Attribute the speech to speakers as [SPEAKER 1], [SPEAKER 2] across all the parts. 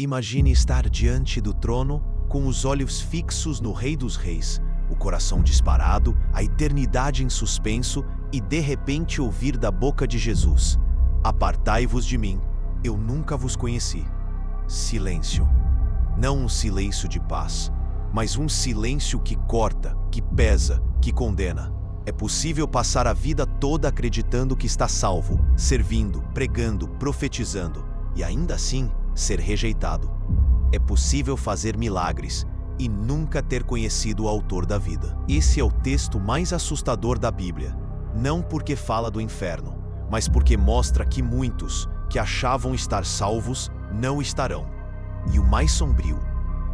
[SPEAKER 1] Imagine estar diante do trono, com os olhos fixos no Rei dos Reis, o coração disparado, a eternidade em suspenso e de repente ouvir da boca de Jesus: "Apartai-vos de mim, eu nunca vos conheci." Silêncio. Não um silêncio de paz, mas um silêncio que corta, que pesa, que condena. É possível passar a vida toda acreditando que está salvo, servindo, pregando, profetizando, e ainda assim ser rejeitado. É possível fazer milagres e nunca ter conhecido o autor da vida. Esse é o texto mais assustador da Bíblia, não porque fala do inferno, mas porque mostra que muitos que achavam estar salvos não estarão. E o mais sombrio,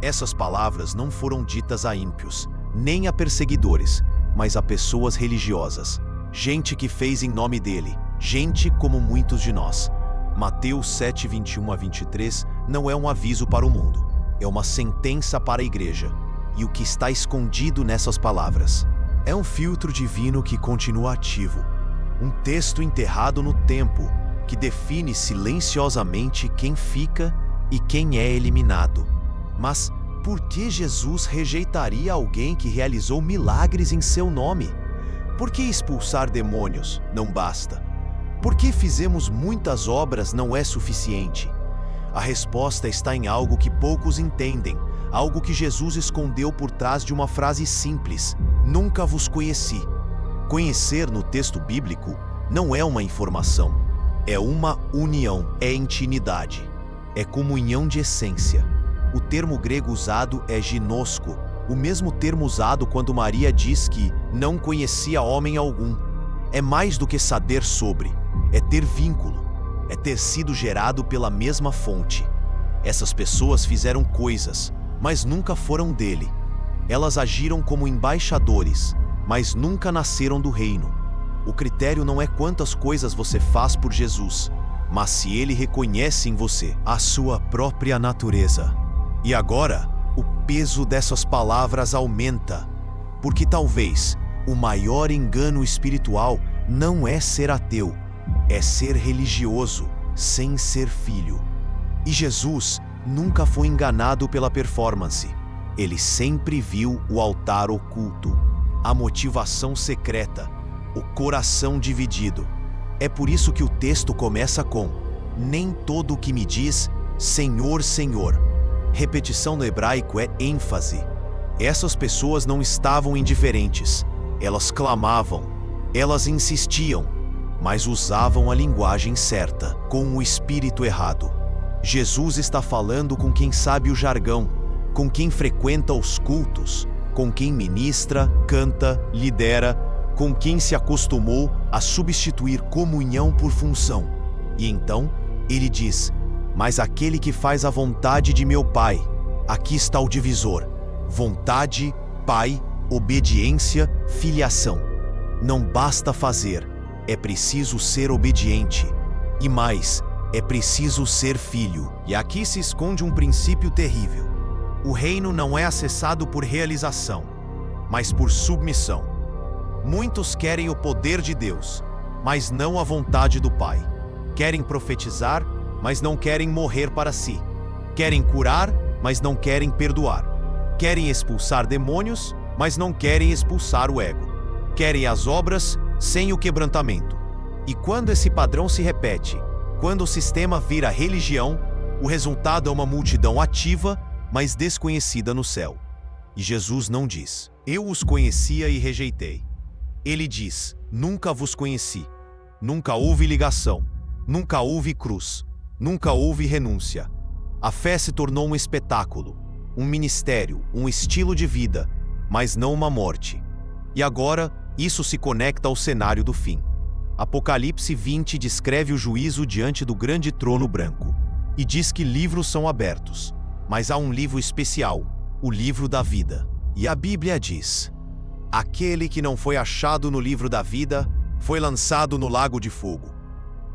[SPEAKER 1] essas palavras não foram ditas a ímpios, nem a perseguidores, mas a pessoas religiosas, gente que fez em nome dele, gente como muitos de nós. Mateus 7, 21 a 23 não é um aviso para o mundo, é uma sentença para a igreja. E o que está escondido nessas palavras é um filtro divino que continua ativo, um texto enterrado no tempo que define silenciosamente quem fica e quem é eliminado. Mas por que Jesus rejeitaria alguém que realizou milagres em seu nome? Por que expulsar demônios não basta? Por que fizemos muitas obras não é suficiente? A resposta está em algo que poucos entendem, algo que Jesus escondeu por trás de uma frase simples: "Nunca vos conheci." Conhecer no texto bíblico não é uma informação, é uma união, é intimidade, é comunhão de essência. O termo grego usado é ginosco, o mesmo termo usado quando Maria diz que não conhecia homem algum. É mais do que saber sobre, é ter vínculo, é ter sido gerado pela mesma fonte. Essas pessoas fizeram coisas, mas nunca foram dele. Elas agiram como embaixadores, mas nunca nasceram do reino. O critério não é quantas coisas você faz por Jesus, mas se ele reconhece em você a sua própria natureza. E agora, o peso dessas palavras aumenta, porque talvez o maior engano espiritual não é ser ateu, é ser religioso sem ser filho. E Jesus nunca foi enganado pela performance. Ele sempre viu o altar oculto, a motivação secreta, o coração dividido. É por isso que o texto começa com: "Nem todo o que me diz, Senhor, Senhor." Repetição no hebraico é ênfase. Essas pessoas não estavam indiferentes. Elas clamavam, elas insistiam, mas usavam a linguagem certa, com o espírito errado. Jesus está falando com quem sabe o jargão, com quem frequenta os cultos, com quem ministra, canta, lidera, com quem se acostumou a substituir comunhão por função. E então, ele diz: "Mas aquele que faz a vontade de meu Pai." Aqui está o divisor: vontade, Pai, obediência, filiação. Não basta fazer, é preciso ser obediente. E mais, é preciso ser filho. E aqui se esconde um princípio terrível. O reino não é acessado por realização, mas por submissão. Muitos querem o poder de Deus, mas não a vontade do Pai. Querem profetizar, mas não querem morrer para si. Querem curar, mas não querem perdoar. Querem expulsar demônios, mas não querem expulsar o ego. Querem as obras sem o quebrantamento. E quando esse padrão se repete, quando o sistema vira religião, o resultado é uma multidão ativa, mas desconhecida no céu. E Jesus não diz: "Eu os conhecia e rejeitei." Ele diz: "Nunca vos conheci." Nunca houve ligação, nunca houve cruz, nunca houve renúncia. A fé se tornou um espetáculo, um ministério, um estilo de vida, mas não uma morte. E agora, isso se conecta ao cenário do fim. Apocalipse 20 descreve o juízo diante do grande trono branco e diz que livros são abertos, mas há um livro especial, o livro da vida. E a Bíblia diz: "Aquele que não foi achado no livro da vida foi lançado no lago de fogo."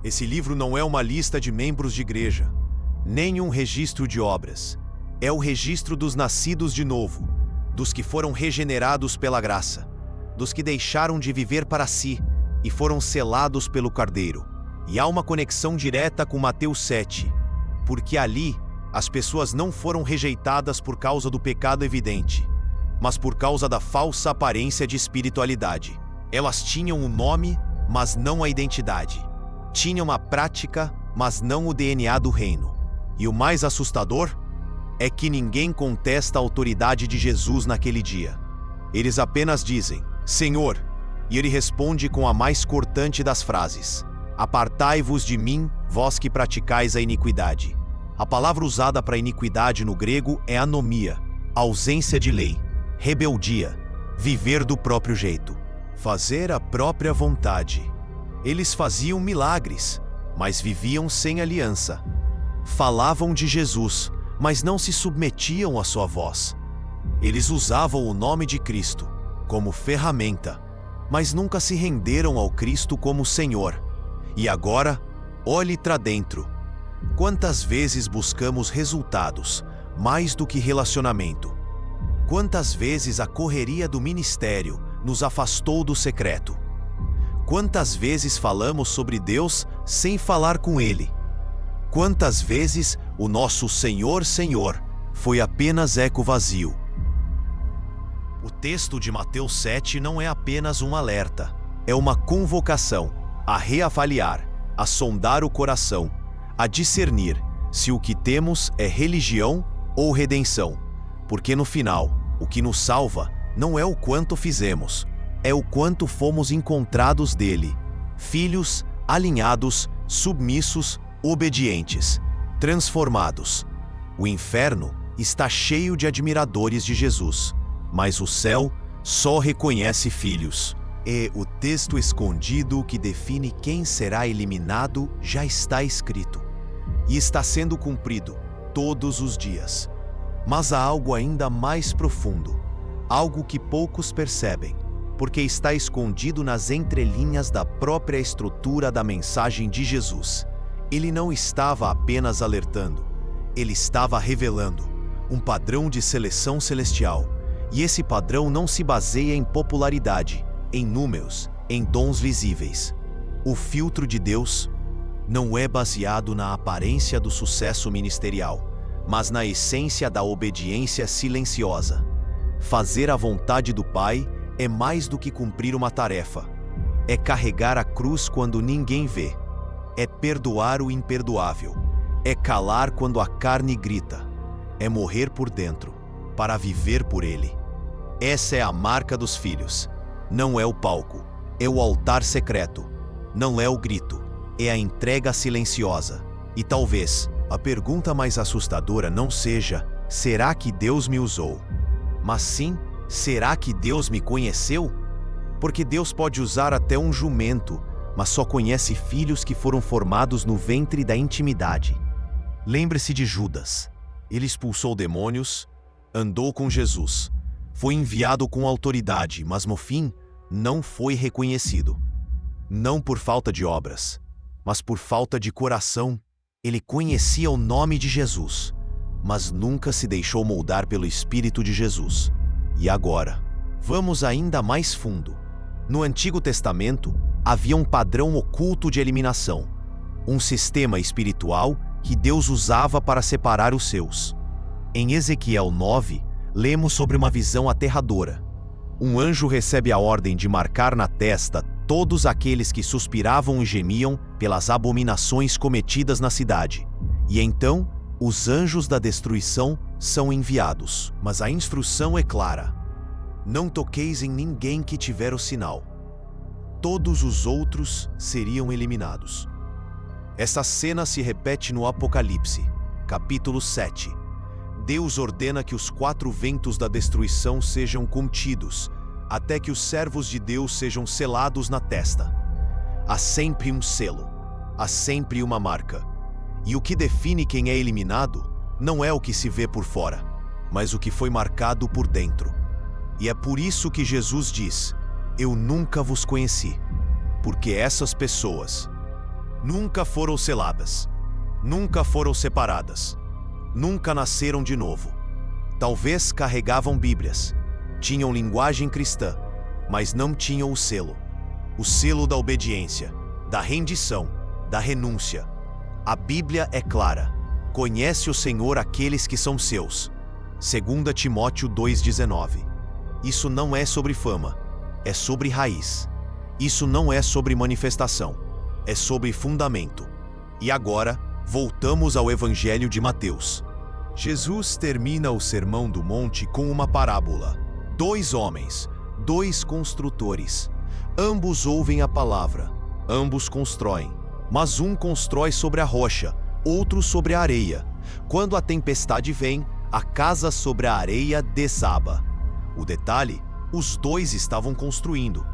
[SPEAKER 1] Esse livro não é uma lista de membros de igreja, nem um registro de obras. É o registro dos nascidos de novo, dos que foram regenerados pela graça, dos que deixaram de viver para si e foram selados pelo Cordeiro. E há uma conexão direta com Mateus 7, porque ali As pessoas não foram rejeitadas por causa do pecado evidente, mas por causa da falsa aparência de espiritualidade. Elas tinham o nome, mas não a identidade. Tinham a prática, mas não o DNA do reino. E o mais assustador é que ninguém contesta a autoridade de Jesus naquele dia. Eles apenas dizem, Senhor, e ele responde com a mais cortante das frases, Apartai-vos de mim, vós que praticais a iniquidade. A palavra usada para iniquidade no grego é anomia, ausência de lei, rebeldia, viver do próprio jeito, fazer a própria vontade. Eles faziam milagres, mas viviam sem aliança. Falavam de Jesus, mas não se submetiam à sua voz. Eles usavam o nome de Cristo como ferramenta, mas nunca se renderam ao Cristo como Senhor. E agora, olhe para dentro. Quantas vezes buscamos resultados, mais do que relacionamento? Quantas vezes a correria do ministério nos afastou do secreto? Quantas vezes falamos sobre Deus sem falar com Ele? Quantas vezes o nosso Senhor, Senhor foi apenas eco vazio? O texto de Mateus 7 não é apenas um alerta, é uma convocação a reavaliar, a sondar o coração, a discernir se o que temos é religião ou redenção. Porque no final, o que nos salva não é o quanto fizemos, é o quanto fomos encontrados dele, filhos, alinhados, submissos, obedientes, transformados. O inferno está cheio de admiradores de Jesus, mas o céu só reconhece filhos. E o texto escondido que define quem será eliminado já está escrito, e está sendo cumprido todos os dias. Mas há algo ainda mais profundo, algo que poucos percebem, porque está escondido nas entrelinhas da própria estrutura da mensagem de Jesus. Ele não estava apenas alertando, ele estava revelando um padrão de seleção celestial, e esse padrão não se baseia em popularidade, em números, em dons visíveis. O filtro de Deus não é baseado na aparência do sucesso ministerial, mas na essência da obediência silenciosa. Fazer a vontade do Pai é mais do que cumprir uma tarefa. É carregar a cruz quando ninguém vê. É perdoar o imperdoável. É calar quando a carne grita. É morrer por dentro, para viver por Ele. Essa é a marca dos filhos. Não é o palco, é o altar secreto. Não é o grito, é a entrega silenciosa. E talvez a pergunta mais assustadora não seja: será que Deus me usou? Mas sim, será que Deus me conheceu? Porque Deus pode usar até um jumento, mas só conhece filhos que foram formados no ventre da intimidade. Lembre-se de Judas. Ele expulsou demônios, andou com Jesus, foi enviado com autoridade, mas no fim, não foi reconhecido. Não por falta de obras, mas por falta de coração. Ele conhecia o nome de Jesus, mas nunca se deixou moldar pelo Espírito de Jesus. E agora, vamos ainda mais fundo. No Antigo Testamento, havia um padrão oculto de eliminação, um sistema espiritual que Deus usava para separar os seus. Em Ezequiel 9, lemos sobre uma visão aterradora. Um anjo recebe a ordem de marcar na testa todos aqueles que suspiravam e gemiam pelas abominações cometidas na cidade. E então, os anjos da destruição são enviados. Mas a instrução é clara: não toqueis em ninguém que tiver o sinal. Todos os outros seriam eliminados. Essa cena se repete no Apocalipse, capítulo 7. Deus ordena que os 4 ventos da destruição sejam contidos, até que os servos de Deus sejam selados na testa. Há sempre um selo, há sempre uma marca. E o que define quem é eliminado não é o que se vê por fora, mas o que foi marcado por dentro. E é por isso que Jesus diz: eu nunca vos conheci, porque essas pessoas nunca foram seladas, nunca foram separadas, nunca nasceram de novo. Talvez carregavam Bíblias, tinham linguagem cristã, mas não tinham o selo da obediência, da rendição, da renúncia. A Bíblia é clara: Conhece o Senhor aqueles que são seus. 2 Timóteo 2,19. Isso não é sobre fama, é sobre raiz. Isso não é sobre manifestação, é sobre fundamento. E agora, voltamos ao Evangelho de Mateus. Jesus termina o Sermão do Monte com uma parábola. 2 homens, 2 construtores. Ambos ouvem a palavra, ambos constroem. Mas um constrói sobre a rocha, outro sobre a areia. Quando a tempestade vem, a casa sobre a areia desaba. O detalhe, os 2 estavam construindo.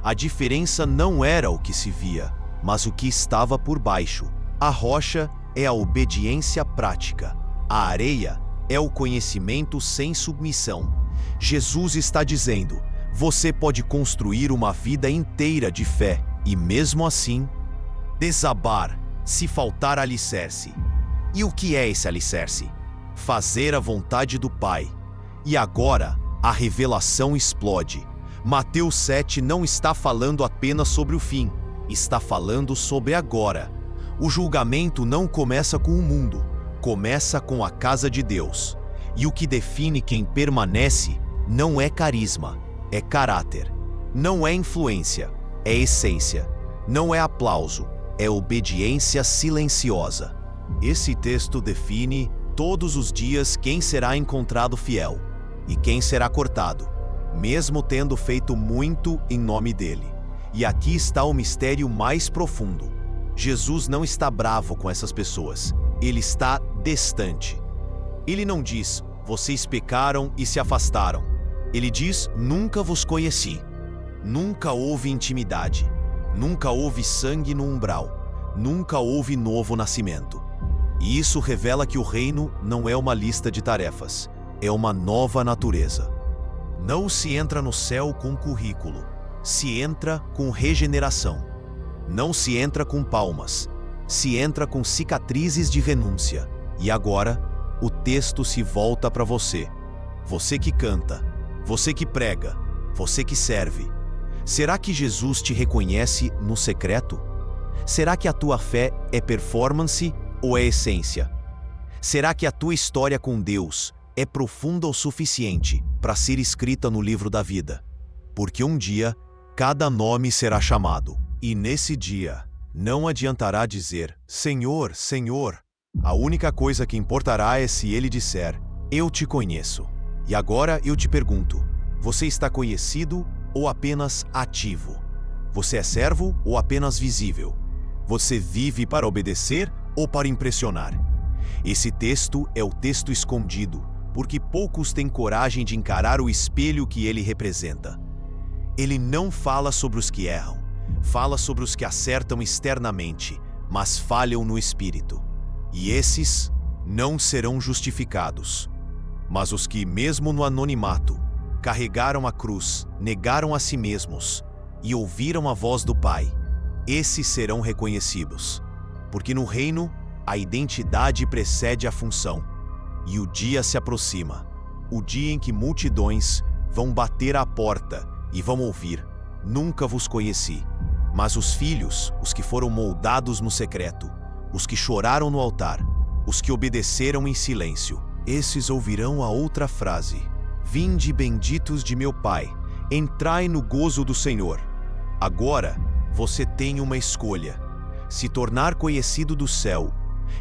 [SPEAKER 1] A diferença não era o que se via, mas o que estava por baixo. A rocha é a obediência prática. A areia é o conhecimento sem submissão. Jesus está dizendo: você pode construir uma vida inteira de fé e, mesmo assim, desabar se faltar alicerce. E o que é esse alicerce? Fazer a vontade do Pai. E agora, a revelação explode. Mateus 7 não está falando apenas sobre o fim, está falando sobre agora. O julgamento não começa com o mundo, começa com a casa de Deus. E o que define quem permanece não é carisma, é caráter. Não é influência, é essência. Não é aplauso, é obediência silenciosa. Esse texto define todos os dias quem será encontrado fiel e quem será cortado, mesmo tendo feito muito em nome dele. E aqui está o mistério mais profundo. Jesus não está bravo com essas pessoas, ele está distante. Ele não diz: vocês pecaram e se afastaram. Ele diz: nunca vos conheci. Nunca houve intimidade. Nunca houve sangue no umbral. Nunca houve novo nascimento. E isso revela que o reino não é uma lista de tarefas, é uma nova natureza. Não se entra no céu com currículo, se entra com regeneração. Não se entra com palmas, se entra com cicatrizes de renúncia. E agora, o texto se volta para você. Você que canta, você que prega, você que serve. Será que Jesus te reconhece no secreto? Será que a tua fé é performance ou é essência? Será que a tua história com Deus é profunda o suficiente para ser escrita no livro da vida? Porque um dia, cada nome será chamado. E nesse dia, não adiantará dizer: Senhor, Senhor. A única coisa que importará é se ele disser: eu te conheço. E agora eu te pergunto: você está conhecido ou apenas ativo? Você é servo ou apenas visível? Você vive para obedecer ou para impressionar? Esse texto é o texto escondido, porque poucos têm coragem de encarar o espelho que ele representa. Ele não fala sobre os que erram, fala sobre os que acertam externamente, mas falham no espírito. E esses não serão justificados. Mas os que, mesmo no anonimato, carregaram a cruz, negaram a si mesmos e ouviram a voz do Pai, esses serão reconhecidos. Porque no reino, a identidade precede a função. E o dia se aproxima, o dia em que multidões vão bater à porta e vão ouvir: nunca vos conheci. Mas os filhos, os que foram moldados no secreto, os que choraram no altar, os que obedeceram em silêncio, esses ouvirão a outra frase: vinde benditos de meu Pai, entrai no gozo do Senhor. Agora, você tem uma escolha: se tornar conhecido do céu.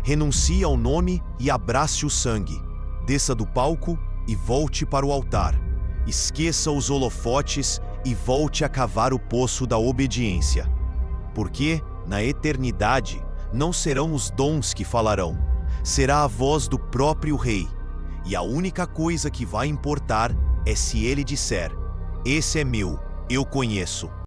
[SPEAKER 1] Renuncie ao nome e abrace o sangue. Desça do palco e volte para o altar. Esqueça os holofotes e volte a cavar o poço da obediência. Porque, na eternidade, não serão os dons que falarão, será a voz do próprio Rei. E a única coisa que vai importar é se ele disser: esse é meu, eu conheço.